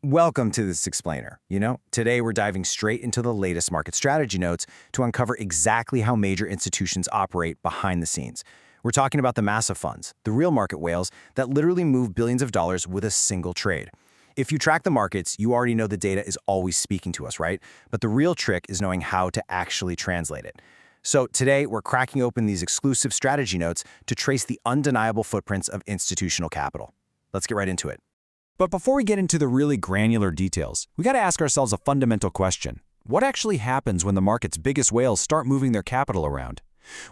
Welcome to this explainer. Today we're diving straight into the latest market strategy notes to uncover exactly how major institutions operate behind the scenes. We're talking about the massive funds, the real market whales that literally move billions of dollars with a single trade. If you track the markets, you already know the data is always speaking to us, right? But the real trick is knowing how to actually translate it. So today we're cracking open these exclusive strategy notes to trace the undeniable footprints of institutional capital. Let's get right into it. But before we get into the really granular details, we got to ask ourselves a fundamental question. What actually happens when the market's biggest whales start moving their capital around?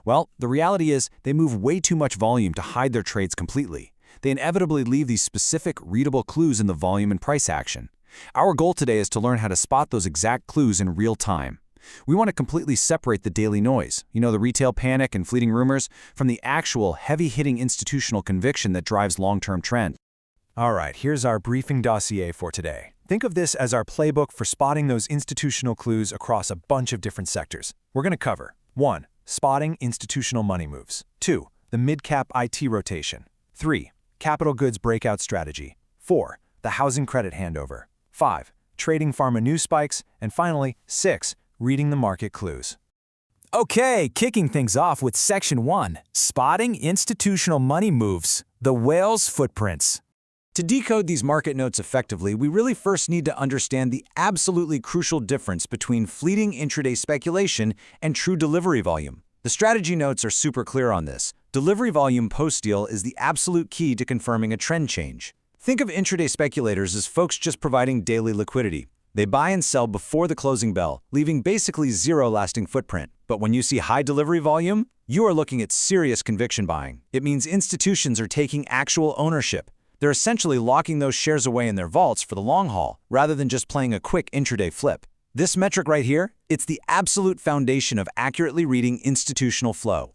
Well, the reality is they move way too much volume to hide their trades completely. They inevitably leave these specific, readable clues in the volume and price action. Our goal today is to learn how to spot those exact clues in real time. We want to completely separate the daily noise, the retail panic and fleeting rumors, from the actual heavy-hitting institutional conviction that drives long-term trend. All right, here's our briefing dossier for today. Think of this as our playbook for spotting those institutional clues across a bunch of different sectors. We're going to cover 1. Spotting institutional money moves. 2. The mid-cap IT rotation. 3. Capital goods breakout strategy. 4. The housing credit handover. 5. Trading pharma news spikes. And finally, 6. Reading the market clues. Okay, kicking things off with Section 1, Spotting Institutional Money Moves, the Whale's Footprints. To decode these market notes effectively, we really first need to understand the absolutely crucial difference between fleeting intraday speculation and true delivery volume. The strategy notes are super clear on this. Delivery volume post-deal is the absolute key to confirming a trend change. Think of intraday speculators as folks just providing daily liquidity. They buy and sell before the closing bell, leaving basically zero lasting footprint. But when you see high delivery volume, you are looking at serious conviction buying. It means institutions are taking actual ownership. They're essentially locking those shares away in their vaults for the long haul, rather than just playing a quick intraday flip. This metric right here, it's the absolute foundation of accurately reading institutional flow.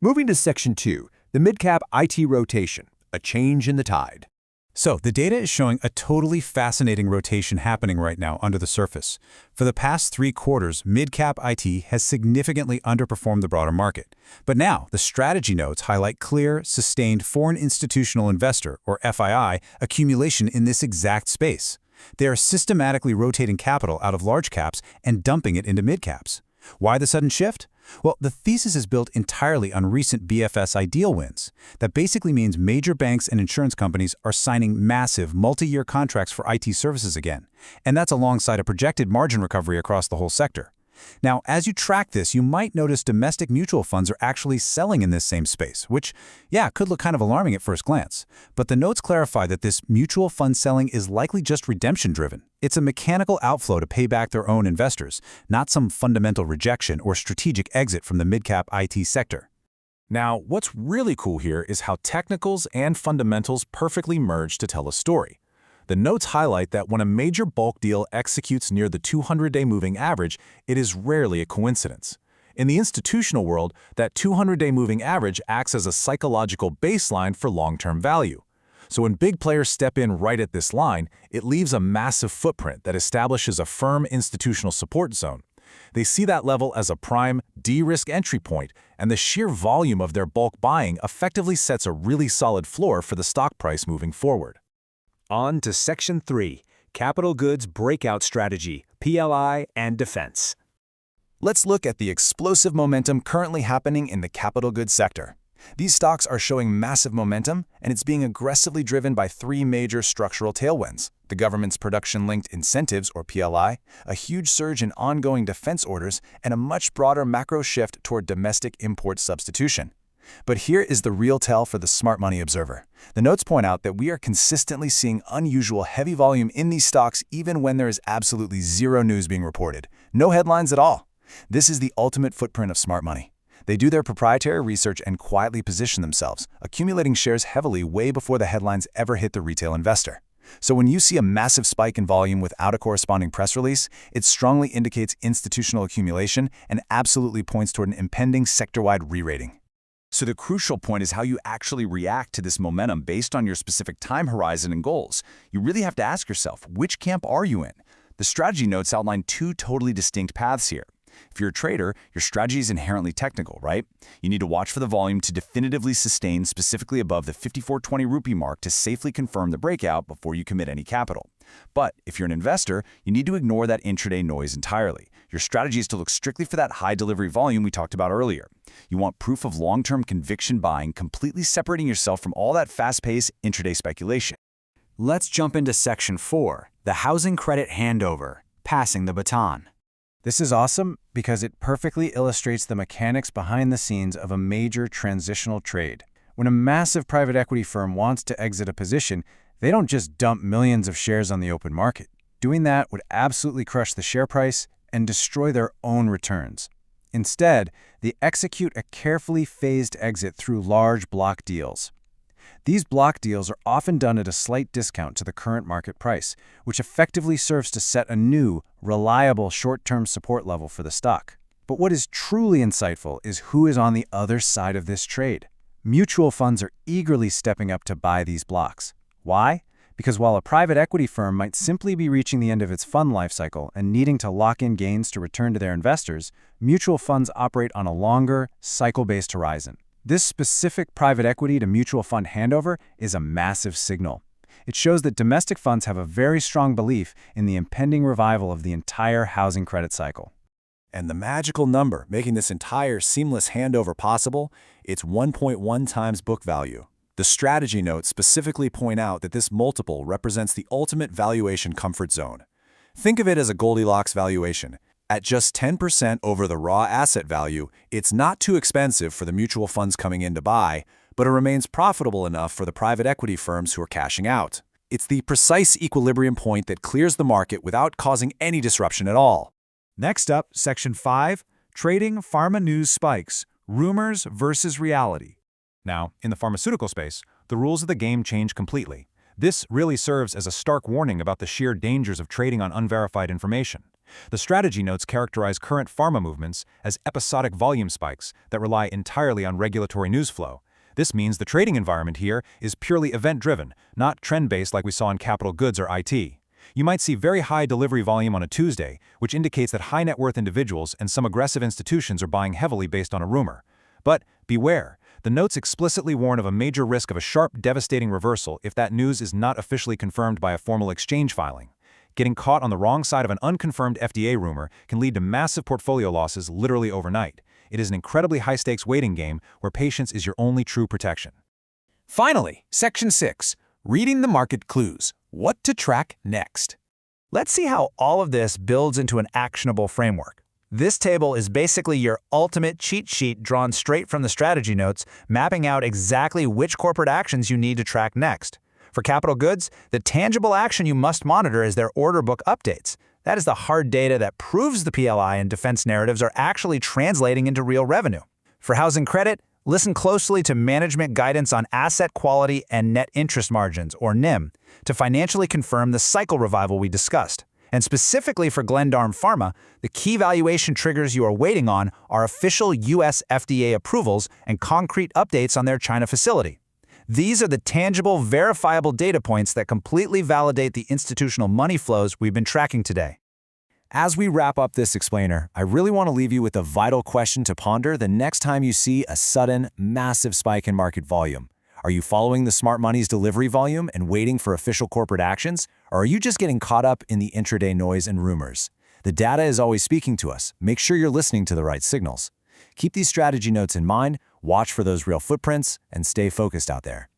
Moving to Section 2, the mid-cap IT rotation, a change in the tide. So, the data is showing a totally fascinating rotation happening right now under the surface. For the past 3 quarters, mid-cap IT has significantly underperformed the broader market. But now, the strategy notes highlight clear, sustained foreign institutional investor, or FII, accumulation in this exact space. They are systematically rotating capital out of large caps and dumping it into mid-caps. Why the sudden shift? Well, the thesis is built entirely on recent BFS ideal wins. That basically means major banks and insurance companies are signing massive multi-year contracts for IT services again. And that's alongside a projected margin recovery across the whole sector. Now, as you track this, you might notice domestic mutual funds are actually selling in this same space, which, could look kind of alarming at first glance. But the notes clarify that this mutual fund selling is likely just redemption-driven. It's a mechanical outflow to pay back their own investors, not some fundamental rejection or strategic exit from the mid-cap IT sector. Now, what's really cool here is how technicals and fundamentals perfectly merge to tell a story. The notes highlight that when a major bulk deal executes near the 200-day moving average, it is rarely a coincidence. In the institutional world, that 200-day moving average acts as a psychological baseline for long-term value. So when big players step in right at this line, it leaves a massive footprint that establishes a firm institutional support zone. They see that level as a prime, de-risk entry point, and the sheer volume of their bulk buying effectively sets a really solid floor for the stock price moving forward. On to Section 3, Capital Goods Breakout Strategy, PLI, and Defense. Let's look at the explosive momentum currently happening in the capital goods sector. These stocks are showing massive momentum, and it's being aggressively driven by 3 major structural tailwinds: the government's production-linked incentives, or PLI, a huge surge in ongoing defense orders, and a much broader macro shift toward domestic import substitution. But here is the real tell for the smart money observer. The notes point out that we are consistently seeing unusual heavy volume in these stocks even when there is absolutely zero news being reported. No headlines at all. This is the ultimate footprint of smart money. They do their proprietary research and quietly position themselves, accumulating shares heavily way before the headlines ever hit the retail investor. So when you see a massive spike in volume without a corresponding press release, it strongly indicates institutional accumulation and absolutely points toward an impending sector-wide re-rating. So the crucial point is how you actually react to this momentum based on your specific time horizon and goals. You really have to ask yourself, which camp are you in? The strategy notes outline 2 totally distinct paths here. If you're a trader, your strategy is inherently technical, right? You need to watch for the volume to definitively sustain specifically above the 5420 rupee mark to safely confirm the breakout before you commit any capital. But if you're an investor, you need to ignore that intraday noise entirely. Your strategy is to look strictly for that high delivery volume we talked about earlier. You want proof of long-term conviction buying, completely separating yourself from all that fast-paced intraday speculation. Let's jump into Section 4, the housing credit handover, passing the baton. This is awesome because it perfectly illustrates the mechanics behind the scenes of a major transitional trade. When a massive private equity firm wants to exit a position, they don't just dump millions of shares on the open market. Doing that would absolutely crush the share price and destroy their own returns. Instead, they execute a carefully phased exit through large block deals. These block deals are often done at a slight discount to the current market price, which effectively serves to set a new, reliable short-term support level for the stock. But what is truly insightful is who is on the other side of this trade. Mutual funds are eagerly stepping up to buy these blocks. Why? Because while a private equity firm might simply be reaching the end of its fund lifecycle and needing to lock in gains to return to their investors, mutual funds operate on a longer, cycle-based horizon. This specific private equity to mutual fund handover is a massive signal. It shows that domestic funds have a very strong belief in the impending revival of the entire housing credit cycle. And the magical number making this entire seamless handover possible, it's 1.1 times book value. The strategy notes specifically point out that this multiple represents the ultimate valuation comfort zone. Think of it as a Goldilocks valuation. At just 10% over the raw asset value, it's not too expensive for the mutual funds coming in to buy, but it remains profitable enough for the private equity firms who are cashing out. It's the precise equilibrium point that clears the market without causing any disruption at all. Next up, Section 5, Trading Pharma News Spikes, Rumors versus Reality. Now, in the pharmaceutical space, the rules of the game change completely. This really serves as a stark warning about the sheer dangers of trading on unverified information. The strategy notes characterize current pharma movements as episodic volume spikes that rely entirely on regulatory news flow. This means the trading environment here is purely event-driven, not trend-based like we saw in capital goods or IT. You might see very high delivery volume on a Tuesday, which indicates that high-net-worth individuals and some aggressive institutions are buying heavily based on a rumor. But beware, the notes explicitly warn of a major risk of a sharp, devastating reversal if that news is not officially confirmed by a formal exchange filing. Getting caught on the wrong side of an unconfirmed FDA rumor can lead to massive portfolio losses literally overnight. It is an incredibly high-stakes waiting game where patience is your only true protection. Finally, Section 6, Reading the Market Clues, What to Track Next. Let's see how all of this builds into an actionable framework. This table is basically your ultimate cheat sheet drawn straight from the strategy notes, mapping out exactly which corporate actions you need to track next. For capital goods, the tangible action you must monitor is their order book updates. That is the hard data that proves the PLI and defense narratives are actually translating into real revenue. For housing credit, listen closely to management guidance on asset quality and net interest margins, or NIM, to financially confirm the cycle revival we discussed. And specifically for Glendarm Pharma, the key valuation triggers you are waiting on are official US FDA approvals and concrete updates on their China facility. These are the tangible, verifiable data points that completely validate the institutional money flows we've been tracking today. As we wrap up this explainer, I really want to leave you with a vital question to ponder the next time you see a sudden, massive spike in market volume. Are you following the smart money's delivery volume and waiting for official corporate actions? Or are you just getting caught up in the intraday noise and rumors? The data is always speaking to us. Make sure you're listening to the right signals. Keep these strategy notes in mind, watch for those real footprints, and stay focused out there.